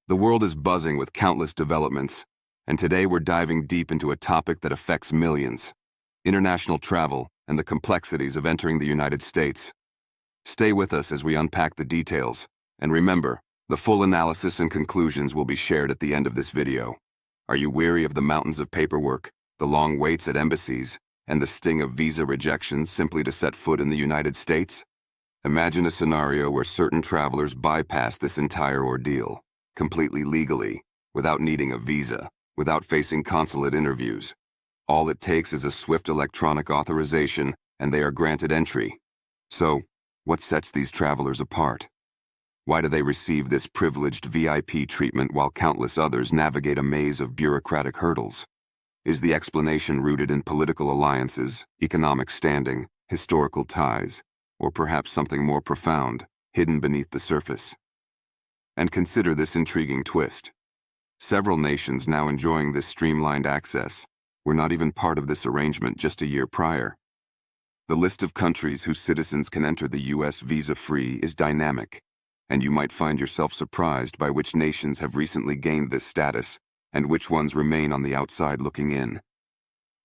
The world is buzzing with countless developments, and today we're diving deep into a topic that affects millions: international travel and the complexities of entering the United States. Stay with us as we unpack the details, and remember, the full analysis and conclusions will be shared at the end of this video. Are you weary of the mountains of paperwork, the long waits at embassies, and the sting of visa rejections simply to set foot in the United States? Imagine a scenario where certain travelers bypass this entire ordeal, completely legally, without needing a visa, without facing consulate interviews. All it takes is a swift electronic authorization, and they are granted entry. So, what sets these travelers apart? Why do they receive this privileged VIP treatment while countless others navigate a maze of bureaucratic hurdles? Is the explanation rooted in political alliances, economic standing, historical ties, or perhaps something more profound, hidden beneath the surface? And consider this intriguing twist. Several nations now enjoying this streamlined access were not even part of this arrangement just a year prior. The list of countries whose citizens can enter the U.S. visa-free is dynamic, and you might find yourself surprised by which nations have recently gained this status and which ones remain on the outside looking in.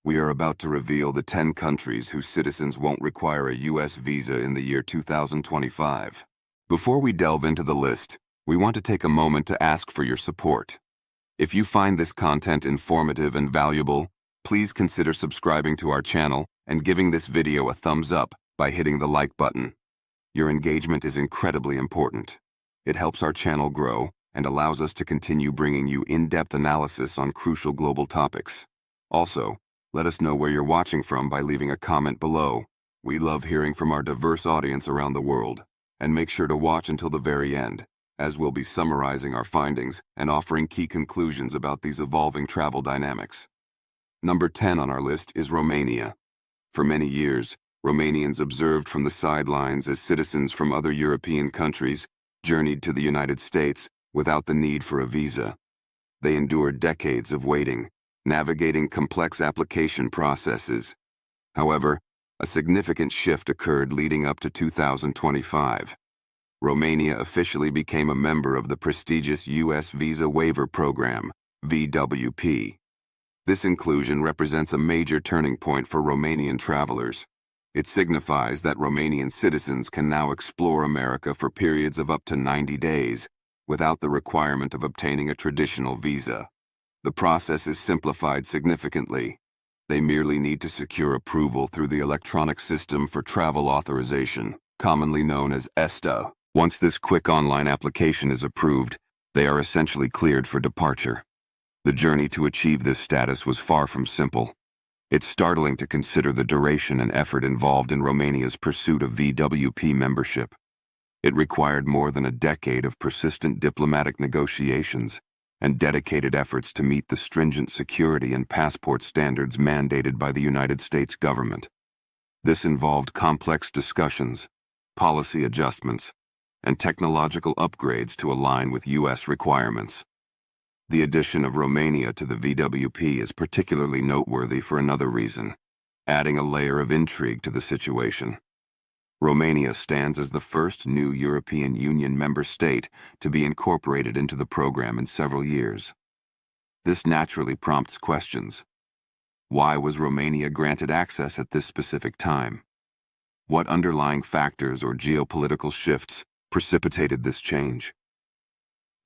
We are about to reveal the 10 countries whose citizens won't require a U.S. visa in the year 2025. Before we delve into the list, we want to take a moment to ask for your support. If you find this content informative and valuable, please consider subscribing to our channel and giving this video a thumbs up by hitting the like button. Your engagement is incredibly important. It helps our channel grow and allows us to continue bringing you in-depth analysis on crucial global topics. Also, let us know where you're watching from by leaving a comment below. We love hearing from our diverse audience around the world. And make sure to watch until the very end, as we'll be summarizing our findings and offering key conclusions about these evolving travel dynamics. Number 10 on our list is Romania. For many years, Romanians observed from the sidelines as citizens from other European countries journeyed to the United States without the need for a visa. They endured decades of waiting, navigating complex application processes. However, a significant shift occurred leading up to 2025. Romania officially became a member of the prestigious U.S. Visa Waiver Program, VWP. This inclusion represents a major turning point for Romanian travelers. It signifies that Romanian citizens can now explore America for periods of up to 90 days, without the requirement of obtaining a traditional visa. The process is simplified significantly. They merely need to secure approval through the electronic system for travel authorization, commonly known as ESTA. Once this quick online application is approved, they are essentially cleared for departure. The journey to achieve this status was far from simple. It's startling to consider the duration and effort involved in Romania's pursuit of VWP membership. It required more than a decade of persistent diplomatic negotiations and dedicated efforts to meet the stringent security and passport standards mandated by the United States government. This involved complex discussions, policy adjustments, and technological upgrades to align with U.S. requirements. The addition of Romania to the VWP is particularly noteworthy for another reason, adding a layer of intrigue to the situation. Romania stands as the first new European Union member state to be incorporated into the program in several years. This naturally prompts questions. Why was Romania granted access at this specific time? What underlying factors or geopolitical shifts precipitated this change?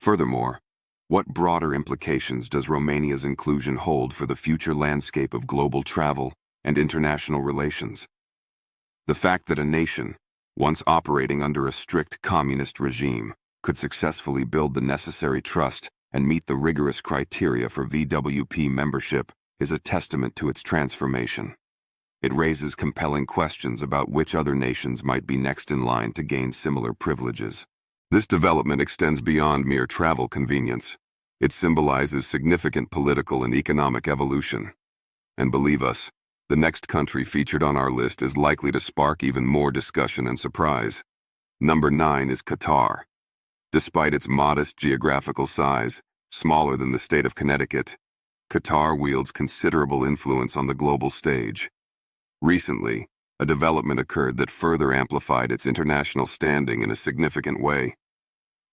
Furthermore, what broader implications does Romania's inclusion hold for the future landscape of global travel and international relations? The fact that a nation, once operating under a strict communist regime, could successfully build the necessary trust and meet the rigorous criteria for VWP membership is a testament to its transformation. It raises compelling questions about which other nations might be next in line to gain similar privileges. This development extends beyond mere travel convenience. It symbolizes significant political and economic evolution. And believe us, the next country featured on our list is likely to spark even more discussion and surprise. Number 9 is Qatar. Despite its modest geographical size, smaller than the state of Connecticut, Qatar wields considerable influence on the global stage. Recently, a development occurred that further amplified its international standing in a significant way.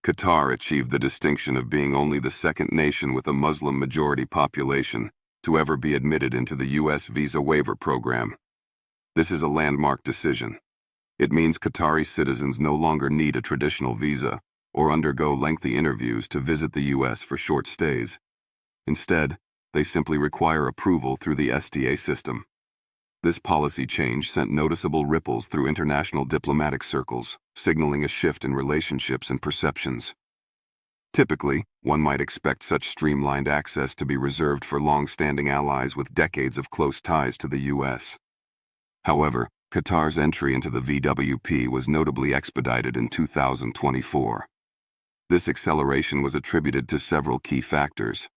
Qatar achieved the distinction of being only the second nation with a Muslim-majority population to ever be admitted into the U.S. visa waiver program. This is a landmark decision. It means Qatari citizens no longer need a traditional visa or undergo lengthy interviews to visit the U.S. for short stays. Instead, they simply require approval through the STA system. This policy change sent noticeable ripples through international diplomatic circles, signaling a shift in relationships and perceptions. Typically, one might expect such streamlined access to be reserved for long-standing allies with decades of close ties to the U.S. However, Qatar's entry into the VWP was notably expedited in 2024. This acceleration was attributed to several key factors: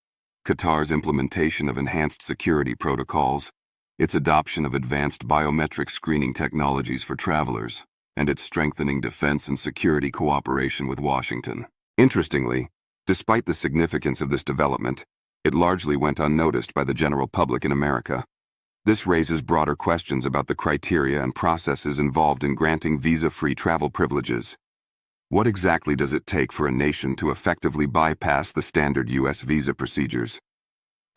Qatar's implementation of enhanced security protocols, its adoption of advanced biometric screening technologies for travelers, and its strengthening defense and security cooperation with Washington. Interestingly, despite the significance of this development, it largely went unnoticed by the general public in America. This raises broader questions about the criteria and processes involved in granting visa-free travel privileges. What exactly does it take for a nation to effectively bypass the standard U.S. visa procedures?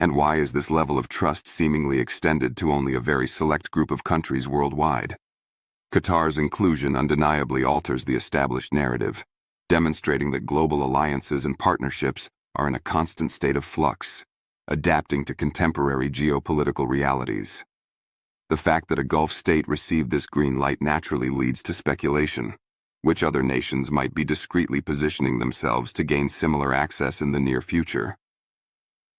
And why is this level of trust seemingly extended to only a very select group of countries worldwide? Qatar's inclusion undeniably alters the established narrative, demonstrating that global alliances and partnerships are in a constant state of flux, adapting to contemporary geopolitical realities. The fact that a Gulf state received this green light naturally leads to speculation. Which other nations might be discreetly positioning themselves to gain similar access in the near future?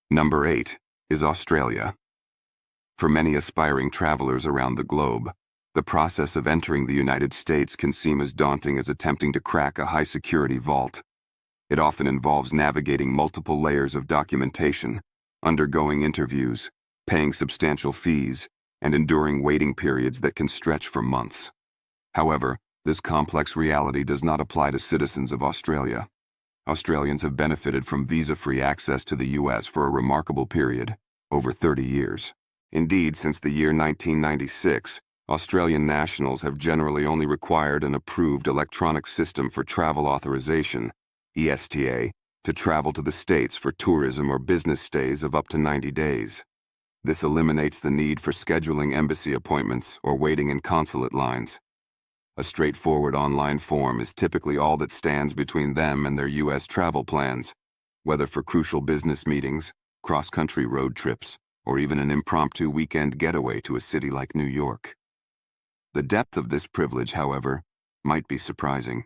Number 8 is Australia. For many aspiring travelers around the globe, the process of entering the United States can seem as daunting as attempting to crack a high-security vault. It often involves navigating multiple layers of documentation, undergoing interviews, paying substantial fees, and enduring waiting periods that can stretch for months. However, this complex reality does not apply to citizens of Australia. Australians have benefited from visa-free access to the U.S. for a remarkable period, over 30 years. Indeed, since the year 1996, Australian nationals have generally only required an approved electronic system for travel authorization, ESTA, to travel to the States for tourism or business stays of up to 90 days. This eliminates the need for scheduling embassy appointments or waiting in consulate lines. A straightforward online form is typically all that stands between them and their U.S. travel plans, whether for crucial business meetings, cross-country road trips, or even an impromptu weekend getaway to a city like New York. The depth of this privilege, however, might be surprising.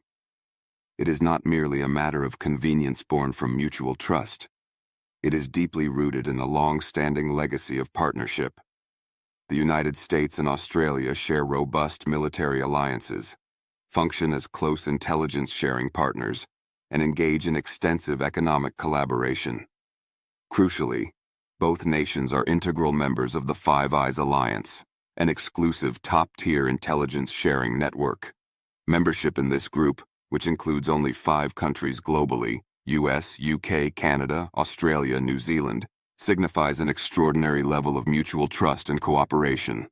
It is not merely a matter of convenience born from mutual trust. It is deeply rooted in a long-standing legacy of partnership. The United States and Australia share robust military alliances, function as close intelligence-sharing partners, and engage in extensive economic collaboration. Crucially, both nations are integral members of the Five Eyes Alliance, an exclusive top-tier intelligence-sharing network. Membership in this group, which includes only 5 countries globally, US, UK, Canada, Australia, New Zealand, signifies an extraordinary level of mutual trust and cooperation.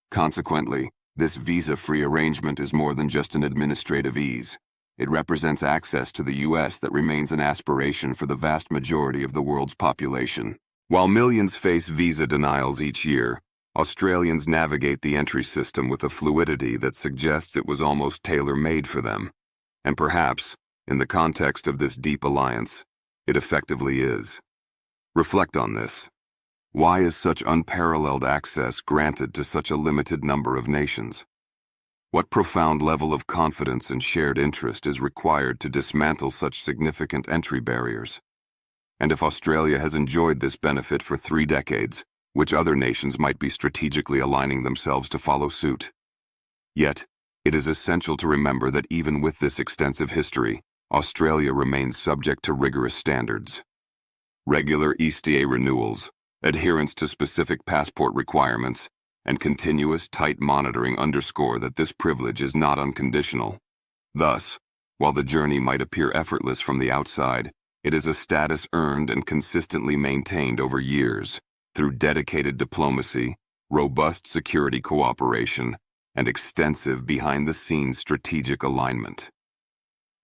Consequently, this visa-free arrangement is more than just an administrative ease. It represents access to the U.S. that remains an aspiration for the vast majority of the world's population. While millions face visa denials each year, Australians navigate the entry system with a fluidity that suggests it was almost tailor-made for them. And perhaps, in the context of this deep alliance, it effectively is. Reflect on this. Why is such unparalleled access granted to such a limited number of nations? What profound level of confidence and shared interest is required to dismantle such significant entry barriers? And if Australia has enjoyed this benefit for 3 decades, which other nations might be strategically aligning themselves to follow suit? Yet, it is essential to remember that even with this extensive history, Australia remains subject to rigorous standards. Regular ESTA renewals, adherence to specific passport requirements, and continuous tight monitoring underscore that this privilege is not unconditional. Thus, while the journey might appear effortless from the outside, it is a status earned and consistently maintained over years through dedicated diplomacy, robust security cooperation, and extensive behind-the-scenes strategic alignment.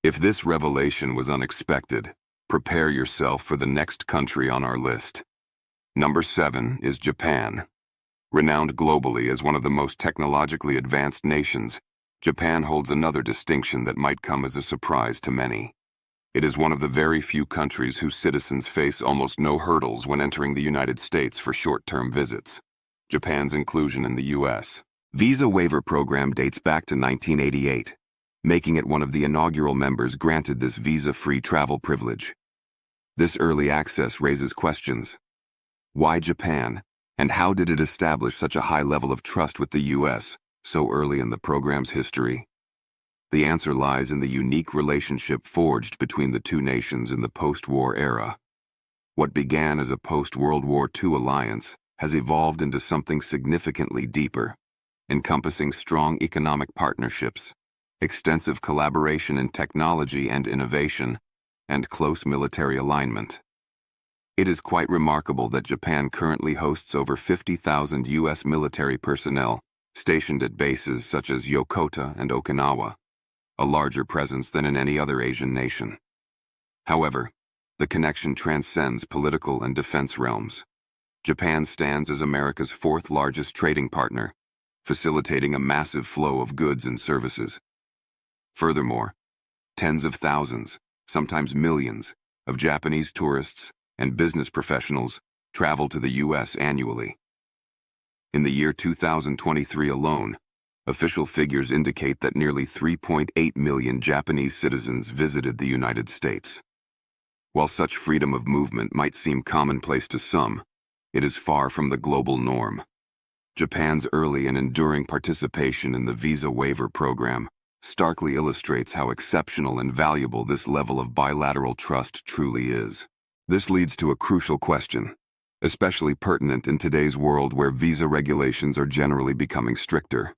If this revelation was unexpected, prepare yourself for the next country on our list. Number 7 is Japan. Renowned globally as one of the most technologically advanced nations, Japan holds another distinction that might come as a surprise to many. It is one of the very few countries whose citizens face almost no hurdles when entering the United States for short-term visits. Japan's inclusion in the U.S. Visa Waiver program dates back to 1988, making it one of the inaugural members granted this visa-free travel privilege. This early access raises questions. Why Japan, and how did it establish such a high level of trust with the U.S. so early in the program's history? The answer lies in the unique relationship forged between the two nations in the post-war era. What began as a post-World War II alliance has evolved into something significantly deeper, encompassing strong economic partnerships, extensive collaboration in technology and innovation, and close military alignment. It is quite remarkable that Japan currently hosts over 50,000 U.S. military personnel stationed at bases such as Yokota and Okinawa, a larger presence than in any other Asian nation. However, the connection transcends political and defense realms. Japan stands as America's fourth largest trading partner, facilitating a massive flow of goods and services. Furthermore, tens of thousands, sometimes millions, of Japanese tourists and business professionals travel to the U.S. annually. In the year 2023 alone, official figures indicate that nearly 3.8 million Japanese citizens visited the United States. While such freedom of movement might seem commonplace to some, it is far from the global norm. Japan's early and enduring participation in the Visa Waiver program starkly illustrates how exceptional and valuable this level of bilateral trust truly is. This leads to a crucial question, especially pertinent in today's world where visa regulations are generally becoming stricter.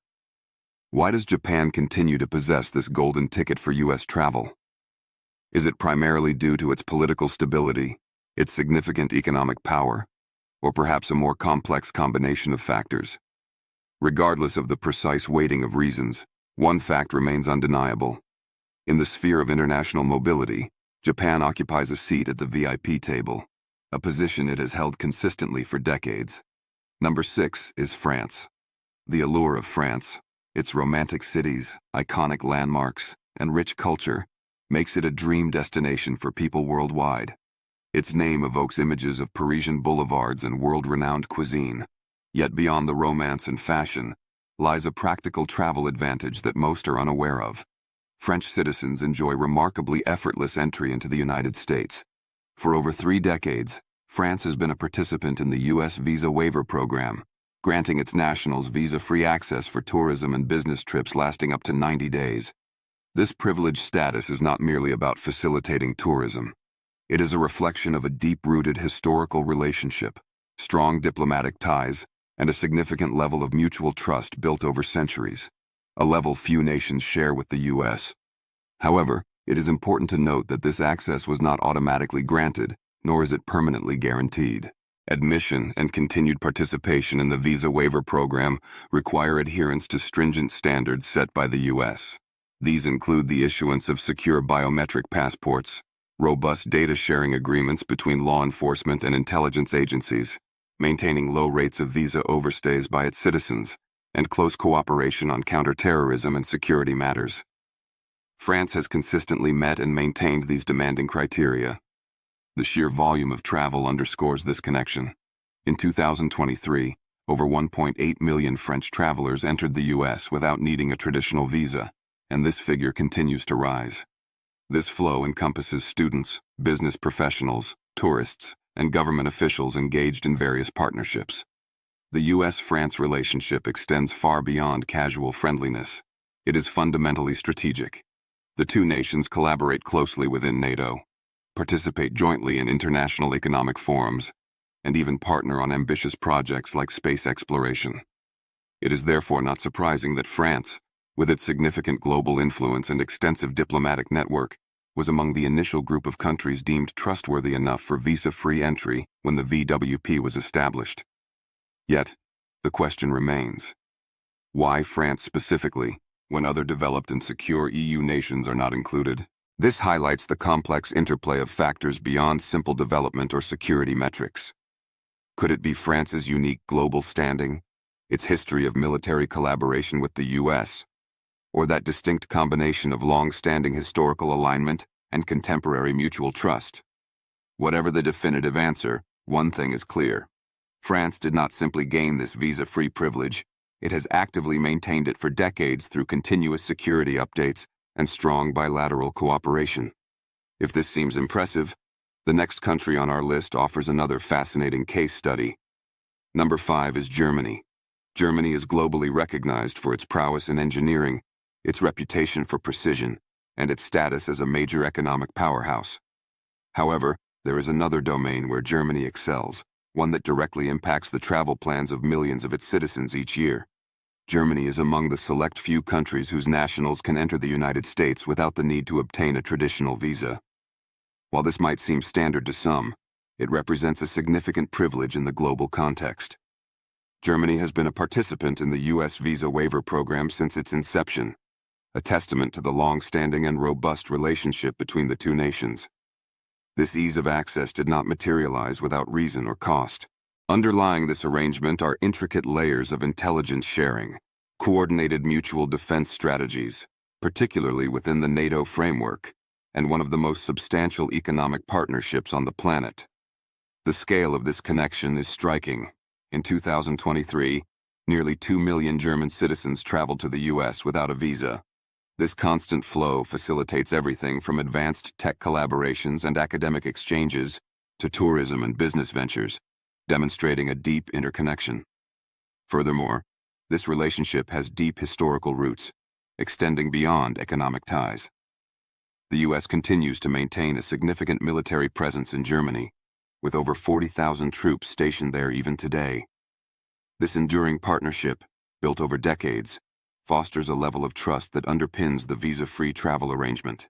Why does Japan continue to possess this golden ticket for U.S. travel? Is it primarily due to its political stability, its significant economic power, or perhaps a more complex combination of factors? Regardless of the precise weighting of reasons, one fact remains undeniable. In the sphere of international mobility, Japan occupies a seat at the VIP table, a position it has held consistently for decades. Number 6 is France. The allure of France, its romantic cities, iconic landmarks, and rich culture, makes it a dream destination for people worldwide. Its name evokes images of Parisian boulevards and world-renowned cuisine. Yet beyond the romance and fashion lies a practical travel advantage that most are unaware of. French citizens enjoy remarkably effortless entry into the United States. For over 3 decades, France has been a participant in the U.S. Visa Waiver program, granting its nationals visa-free access for tourism and business trips lasting up to 90 days. This privileged status is not merely about facilitating tourism. It is a reflection of a deep-rooted historical relationship, strong diplomatic ties, and a significant level of mutual trust built over centuries, a level few nations share with the U.S. However, it is important to note that this access was not automatically granted, nor is it permanently guaranteed. Admission and continued participation in the Visa Waiver program require adherence to stringent standards set by the U.S. These include the issuance of secure biometric passports, robust data sharing agreements between law enforcement and intelligence agencies, maintaining low rates of visa overstays by its citizens, and close cooperation on counterterrorism and security matters. France has consistently met and maintained these demanding criteria. The sheer volume of travel underscores this connection. In 2023, over 1.8 million French travelers entered the U.S. without needing a traditional visa, and this figure continues to rise. This flow encompasses students, business professionals, tourists, and government officials engaged in various partnerships. The U.S.-France relationship extends far beyond casual friendliness. It is fundamentally strategic. The two nations collaborate closely within NATO, participate jointly in international economic forums, and even partner on ambitious projects like space exploration. It is therefore not surprising that France, with its significant global influence and extensive diplomatic network, was among the initial group of countries deemed trustworthy enough for visa-free entry when the VWP was established. Yet, the question remains: why France specifically, when other developed and secure EU nations are not included? This highlights the complex interplay of factors beyond simple development or security metrics. Could it be France's unique global standing, its history of military collaboration with the U.S., or that distinct combination of long-standing historical alignment and contemporary mutual trust? Whatever the definitive answer, one thing is clear. France did not simply gain this visa-free privilege, it has actively maintained it for decades through continuous security updates and strong bilateral cooperation. If this seems impressive, the next country on our list offers another fascinating case study. Number 5 is Germany. Germany is globally recognized for its prowess in engineering, its reputation for precision, and its status as a major economic powerhouse. However, there is another domain where Germany excels, one that directly impacts the travel plans of millions of its citizens each year. Germany is among the select few countries whose nationals can enter the United States without the need to obtain a traditional visa. While this might seem standard to some, it represents a significant privilege in the global context. Germany has been a participant in the U.S. visa waiver program since its inception, a testament to the long-standing and robust relationship between the two nations. This ease of access did not materialize without reason or cost. Underlying this arrangement are intricate layers of intelligence sharing, coordinated mutual defense strategies, particularly within the NATO framework, and one of the most substantial economic partnerships on the planet. The scale of this connection is striking. In 2023, nearly 2 million German citizens traveled to the U.S. without a visa. This constant flow facilitates everything from advanced tech collaborations and academic exchanges to tourism and business ventures, demonstrating a deep interconnection. Furthermore, this relationship has deep historical roots, extending beyond economic ties. The U.S. continues to maintain a significant military presence in Germany, with over 40,000 troops stationed there even today. This enduring partnership, built over decades, fosters a level of trust that underpins the visa-free travel arrangement.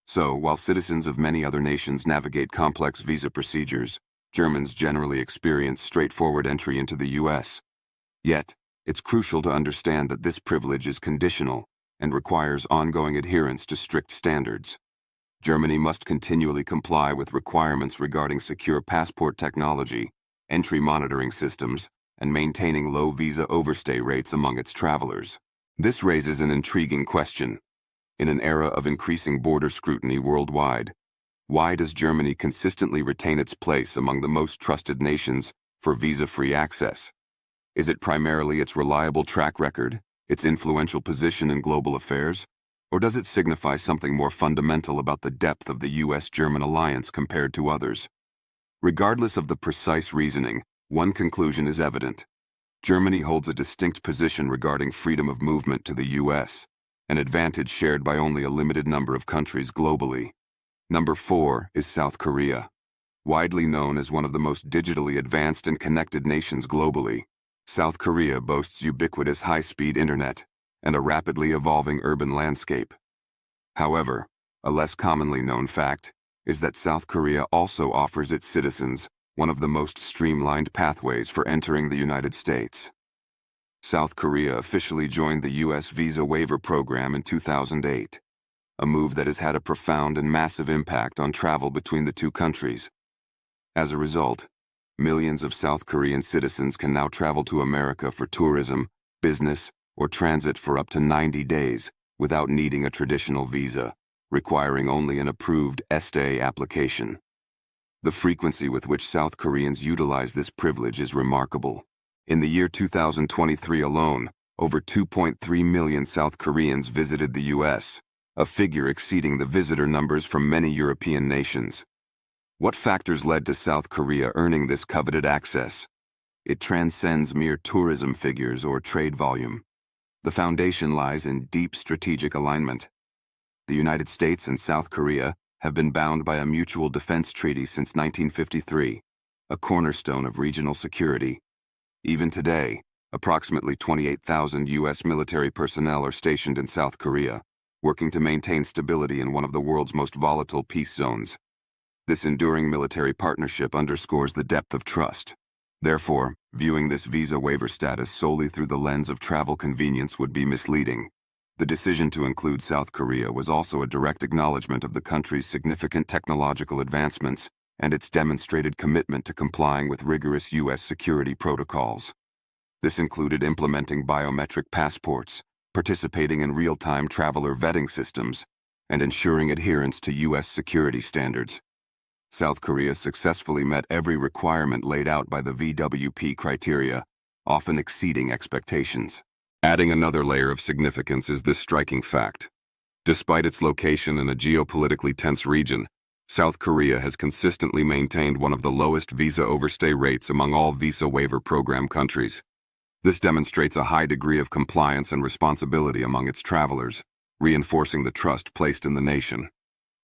So, while citizens of many other nations navigate complex visa procedures, Germans generally experience straightforward entry into the U.S. Yet, it's crucial to understand that this privilege is conditional and requires ongoing adherence to strict standards. Germany must continually comply with requirements regarding secure passport technology, entry monitoring systems, and maintaining low visa overstay rates among its travelers. This raises an intriguing question. In an era of increasing border scrutiny worldwide, why does Germany consistently retain its place among the most trusted nations for visa-free access? Is it primarily its reliable track record, its influential position in global affairs, or does it signify something more fundamental about the depth of the U.S.-German alliance compared to others? Regardless of the precise reasoning, one conclusion is evident. Germany holds a distinct position regarding freedom of movement to the U.S., an advantage shared by only a limited number of countries globally. Number 4 is South Korea. Widely known as one of the most digitally advanced and connected nations globally, South Korea boasts ubiquitous high-speed internet and a rapidly evolving urban landscape. However, a less commonly known fact is that South Korea also offers its citizens one of the most streamlined pathways for entering the United States. South Korea officially joined the U.S. visa waiver program in 2008. A move that has had a profound and massive impact on travel between the two countries. As a result, millions of South Korean citizens can now travel to America for tourism, business, or transit for up to 90 days without needing a traditional visa, requiring only an approved STA application. The frequency with which South Koreans utilize this privilege is remarkable. In the year 2023 alone, over 2.3 million South Koreans visited the U.S., a figure exceeding the visitor numbers from many European nations. What factors led to South Korea earning this coveted access? It transcends mere tourism figures or trade volume. The foundation lies in deep strategic alignment. The United States and South Korea have been bound by a mutual defense treaty since 1953, a cornerstone of regional security. Even today, approximately 28,000 U.S. military personnel are stationed in South Korea, working to maintain stability in one of the world's most volatile peace zones. This enduring military partnership underscores the depth of trust. Therefore, viewing this visa waiver status solely through the lens of travel convenience would be misleading. The decision to include South Korea was also a direct acknowledgement of the country's significant technological advancements and its demonstrated commitment to complying with rigorous U.S. security protocols. This included implementing biometric passports, participating in real-time traveler vetting systems, and ensuring adherence to U.S. security standards. South Korea successfully met every requirement laid out by the VWP criteria, often exceeding expectations. Adding another layer of significance is this striking fact. Despite its location in a geopolitically tense region, South Korea has consistently maintained one of the lowest visa overstay rates among all visa waiver program countries. This demonstrates a high degree of compliance and responsibility among its travelers, reinforcing the trust placed in the nation.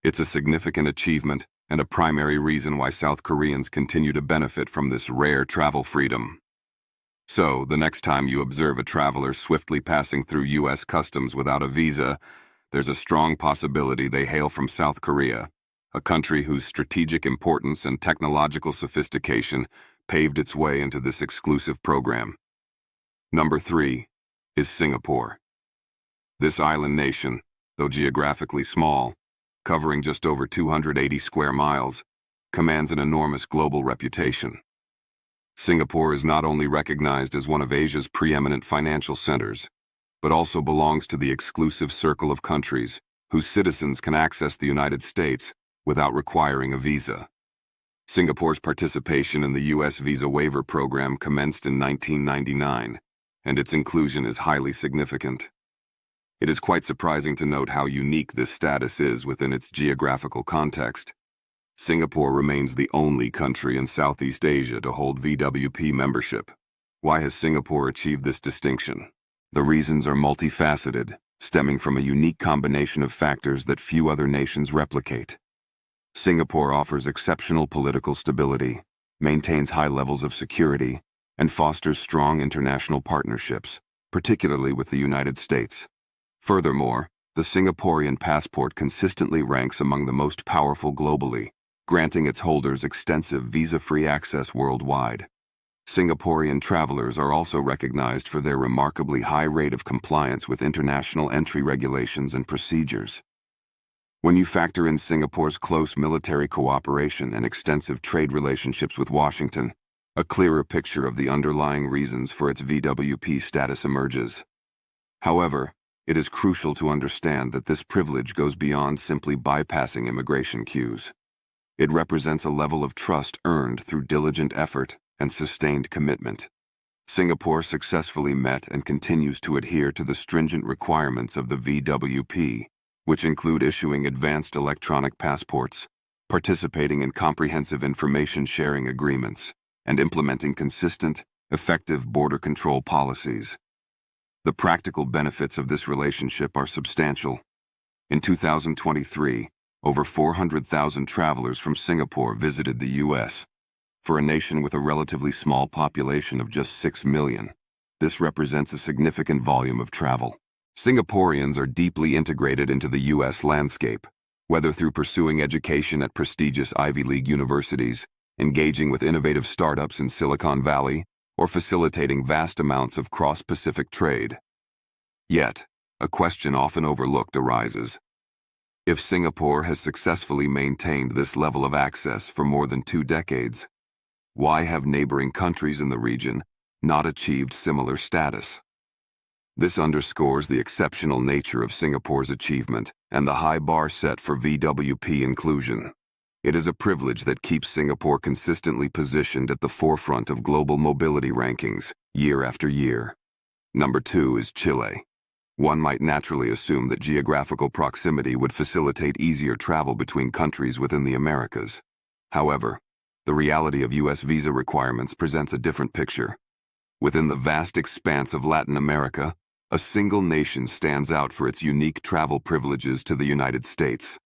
It's a significant achievement and a primary reason why South Koreans continue to benefit from this rare travel freedom. So, the next time you observe a traveler swiftly passing through U.S. customs without a visa, there's a strong possibility they hail from South Korea, a country whose strategic importance and technological sophistication paved its way into this exclusive program. Number 3 is Singapore. This island nation, though geographically small, covering just over 280 square miles, commands an enormous global reputation. Singapore is not only recognized as one of Asia's preeminent financial centers, but also belongs to the exclusive circle of countries whose citizens can access the United States without requiring a visa. Singapore's participation in the U.S. visa waiver program commenced in 1999, and its inclusion is highly significant. It is quite surprising to note how unique this status is within its geographical context. Singapore remains the only country in Southeast Asia to hold VWP membership. Why has Singapore achieved this distinction? The reasons are multifaceted, stemming from a unique combination of factors that few other nations replicate. Singapore offers exceptional political stability, maintains high levels of security, and fosters strong international partnerships, particularly with the United States. Furthermore, the Singaporean passport consistently ranks among the most powerful globally, granting its holders extensive visa-free access worldwide. Singaporean travelers are also recognized for their remarkably high rate of compliance with international entry regulations and procedures. When you factor in Singapore's close military cooperation and extensive trade relationships with Washington, a clearer picture of the underlying reasons for its VWP status emerges. However, it is crucial to understand that this privilege goes beyond simply bypassing immigration queues. It represents a level of trust earned through diligent effort and sustained commitment. Singapore successfully met and continues to adhere to the stringent requirements of the VWP, which include issuing advanced electronic passports, participating in comprehensive information sharing agreements, and implementing consistent, effective border control policies. The practical benefits of this relationship are substantial. In 2023, over 400,000 travelers from Singapore visited the U.S. For a nation with a relatively small population of just 6 million, this represents a significant volume of travel. Singaporeans are deeply integrated into the U.S. landscape, whether through pursuing education at prestigious Ivy League universities, engaging with innovative startups in Silicon Valley, or facilitating vast amounts of cross-Pacific trade. Yet, a question often overlooked arises. If Singapore has successfully maintained this level of access for more than 2 decades, why have neighboring countries in the region not achieved similar status? This underscores the exceptional nature of Singapore's achievement and the high bar set for VWP inclusion. It is a privilege that keeps Singapore consistently positioned at the forefront of global mobility rankings, year after year. Number 2 is Chile. One might naturally assume that geographical proximity would facilitate easier travel between countries within the Americas. However, the reality of U.S. visa requirements presents a different picture. Within the vast expanse of Latin America, a single nation stands out for its unique travel privileges to the United States.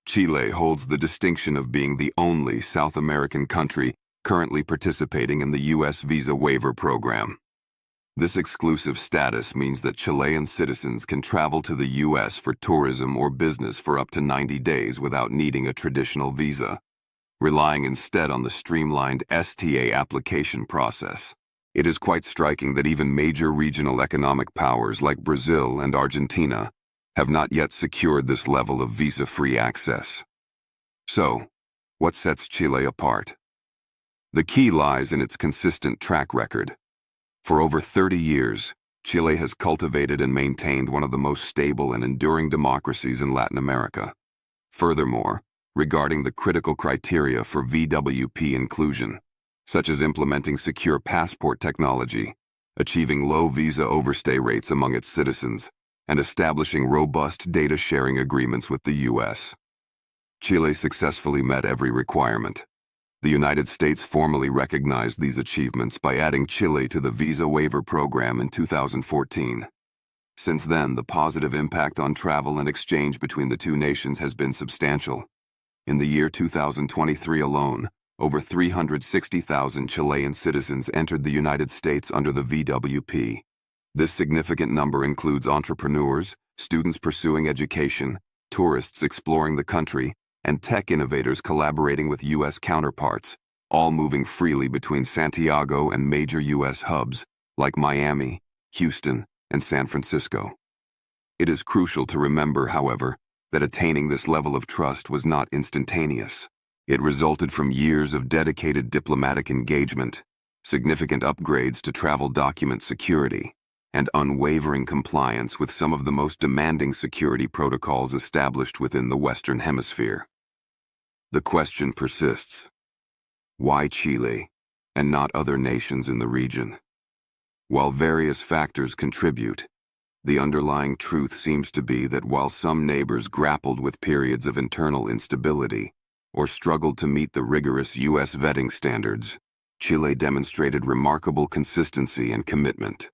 Chile holds the distinction of being the only South American country currently participating in the U.S. visa waiver program. This exclusive status means that Chilean citizens can travel to the U.S. for tourism or business for up to 90 days without needing a traditional visa, relying instead on the streamlined STA application process. It is quite striking that even major regional economic powers like Brazil and Argentina have not yet secured this level of visa-free access. So, what sets Chile apart? The key lies in its consistent track record. For over 30 years, Chile has cultivated and maintained one of the most stable and enduring democracies in Latin America. Furthermore, regarding the critical criteria for VWP inclusion, such as implementing secure passport technology, achieving low visa overstay rates among its citizens, and establishing robust data sharing agreements with the U.S., Chile successfully met every requirement. The United States formally recognized these achievements by adding Chile to the Visa Waiver program in 2014. Since then, the positive impact on travel and exchange between the two nations has been substantial. In the year 2023 alone, over 360,000 Chilean citizens entered the United States under the VWP. This significant number includes entrepreneurs, students pursuing education, tourists exploring the country, and tech innovators collaborating with U.S. counterparts, all moving freely between Santiago and major U.S. hubs like Miami, Houston, and San Francisco. It is crucial to remember, however, that attaining this level of trust was not instantaneous. It resulted from years of dedicated diplomatic engagement, significant upgrades to travel document security, and unwavering compliance with some of the most demanding security protocols established within the Western Hemisphere. The question persists: why Chile, and not other nations in the region? While various factors contribute, the underlying truth seems to be that while some neighbors grappled with periods of internal instability or struggled to meet the rigorous U.S. vetting standards, Chile demonstrated remarkable consistency and commitment.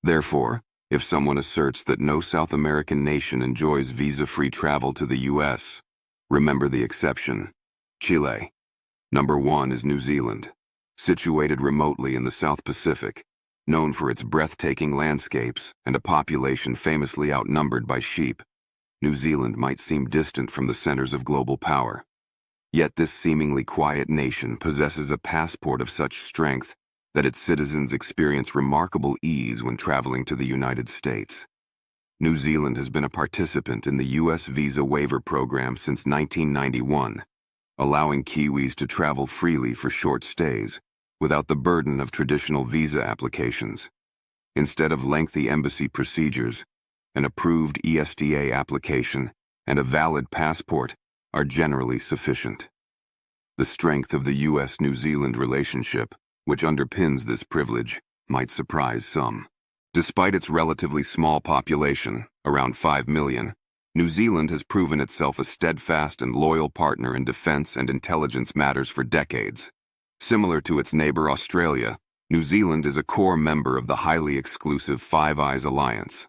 Therefore, if someone asserts that no South American nation enjoys visa-free travel to the U.S., remember the exception: Chile. Number 1 is New Zealand. Situated remotely in the South Pacific, known for its breathtaking landscapes and a population famously outnumbered by sheep, New Zealand might seem distant from the centers of global power. Yet this seemingly quiet nation possesses a passport of such strength that its citizens experience remarkable ease when traveling to the United States. New Zealand has been a participant in the U.S. Visa Waiver program since 1991, allowing Kiwis to travel freely for short stays without the burden of traditional visa applications. Instead of lengthy embassy procedures, an approved ESTA application and a valid passport are generally sufficient. The strength of the U.S.-New Zealand relationship, which underpins this privilege, might surprise some. Despite its relatively small population, around 5 million, New Zealand has proven itself a steadfast and loyal partner in defense and intelligence matters for decades. Similar to its neighbor Australia, New Zealand is a core member of the highly exclusive Five Eyes Alliance.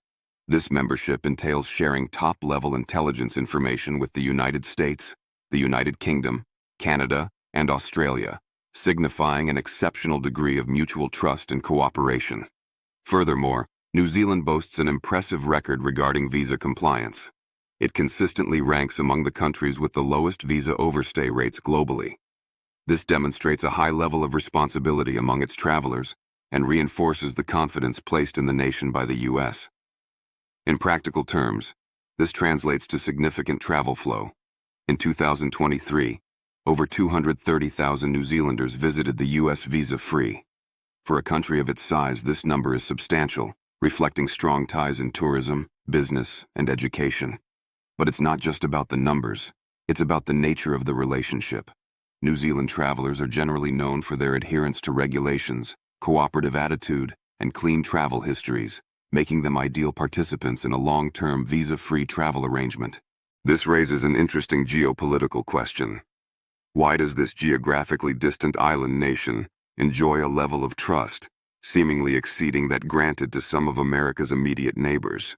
This membership entails sharing top-level intelligence information with the United States, the United Kingdom, Canada, and Australia, signifying an exceptional degree of mutual trust and cooperation. Furthermore, New Zealand boasts an impressive record regarding visa compliance. It consistently ranks among the countries with the lowest visa overstay rates globally. This demonstrates a high level of responsibility among its travelers and reinforces the confidence placed in the nation by the U.S. In practical terms, this translates to significant travel flow. In 2023, over 230,000 New Zealanders visited the U.S. visa-free. For a country of its size, this number is substantial, reflecting strong ties in tourism, business, and education. But it's not just about the numbers, it's about the nature of the relationship. New Zealand travelers are generally known for their adherence to regulations, cooperative attitude, and clean travel histories, making them ideal participants in a long-term visa-free travel arrangement. This raises an interesting geopolitical question. Why does this geographically distant island nation enjoy a level of trust, seemingly exceeding that granted to some of America's immediate neighbors?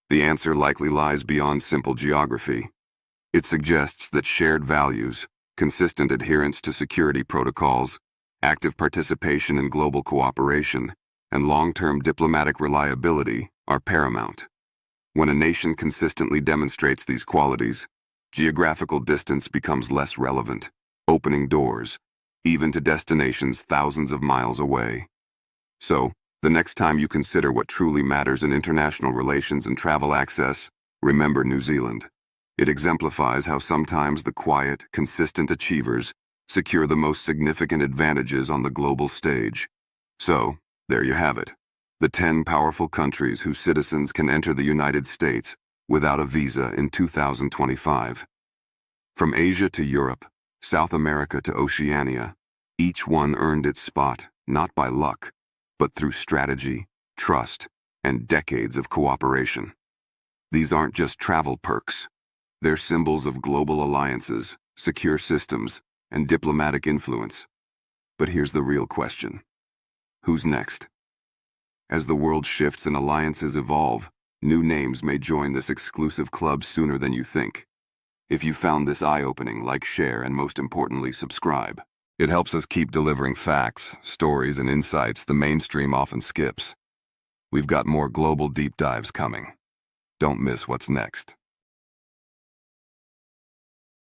The answer likely lies beyond simple geography. It suggests that shared values, consistent adherence to security protocols, active participation in global cooperation, and long-term diplomatic reliability are paramount. When a nation consistently demonstrates these qualities, geographical distance becomes less relevant, opening doors, even to destinations thousands of miles away. So, the next time you consider what truly matters in international relations and travel access, remember New Zealand. It exemplifies how sometimes the quiet, consistent achievers secure the most significant advantages on the global stage. So, there you have it. The 10 powerful countries whose citizens can enter the United States without a visa in 2025. From Asia to Europe, South America to Oceania, each one earned its spot, not by luck, but through strategy, trust, and decades of cooperation. These aren't just travel perks. They're symbols of global alliances, secure systems, and diplomatic influence. But here's the real question. Who's next? As the world shifts and alliances evolve, new names may join this exclusive club sooner than you think. If you found this eye-opening, like, share, and most importantly, subscribe. It helps us keep delivering facts, stories, and insights the mainstream often skips. We've got more global deep dives coming. Don't miss what's next.